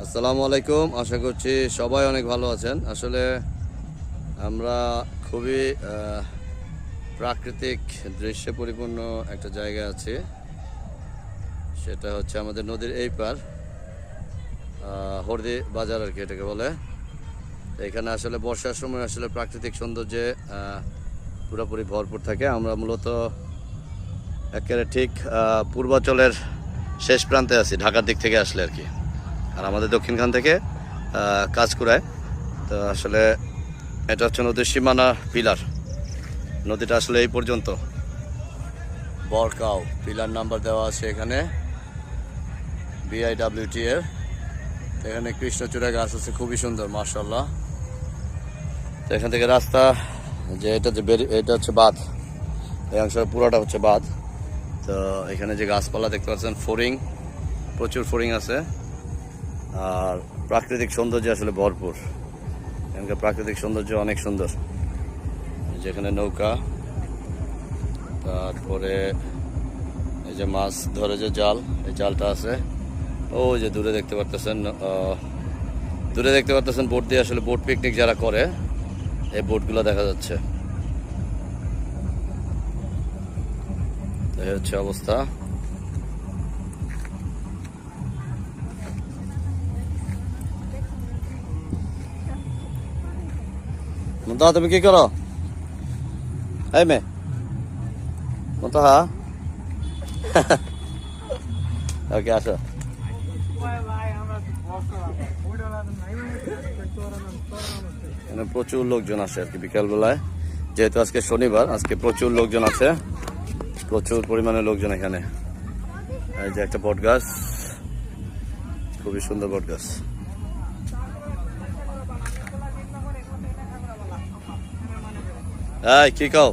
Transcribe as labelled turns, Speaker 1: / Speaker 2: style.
Speaker 1: আসসালামু আলাইকুম। আশা করছি সবাই অনেক ভালো আছেন। আসলে আমরা খুবই প্রাকৃতিক দৃশ্যে পরিপূর্ণ একটা জায়গায় আছি। সেটা হচ্ছে আমাদের নদীর এই পার, হরদি বাজার আর কি এটাকে বলে। এখানে আসলে বর্ষার সময় আসলে প্রাকৃতিক সৌন্দর্যে পুরোপুরি ভরপুর থাকে। আমরা মূলত একেবারে ঠিক পূর্বাঞ্চলের শেষ প্রান্তে আছি, ঢাকার দিক থেকে আসলে আর কি। আর আমাদের দক্ষিণখান থেকে কাজ করায়। তো আসলে এটা হচ্ছে নদীর সীমানা পিলার। নদীটা আসলে এই পর্যন্ত বরকাও পিলার নাম্বার দেওয়া আছে এখানে BIWT এর। এখানে কৃষ্ণচূড়া গাছ আছে, খুবই সুন্দর মাশাআল্লাহ। তো এখান থেকে রাস্তা যে এটা হচ্ছে বাঁধ, এই অংশটা পুরোটা হচ্ছে বাঁধ। তো এখানে যে গাছপালা দেখতে পাচ্ছেন, ফড়িং, প্রচুর ফড়িং আছে। আর প্রাকৃতিক সৌন্দর্য আসলে ভরপুর। এখানকার প্রাকৃতিক সৌন্দর্য অনেক সুন্দর। যেখানে নৌকা, তারপরে এই যে মাছ ধরে যে জাল, এই জালটা আছে। ও যে দূরে দেখতে পারতেছেন, বোট দিয়ে আসলে বোট পিকনিক যারা করে, এই বোটগুলো দেখা যাচ্ছে। এই হচ্ছে অবস্থা। মুন্তাহা, তুমি কি করো? এই মেয়ে মুন্তাহা, ওকে আসো। এখানে প্রচুর লোকজন আসে আর কি বিকালবেলায়, যেহেতু আজকে শনিবার, আজকে প্রচুর লোকজন আছে, প্রচুর পরিমাণে লোকজন এখানে। এই যে একটা বট গাছ, খুবই সুন্দর বট গাছ। এই কি কও?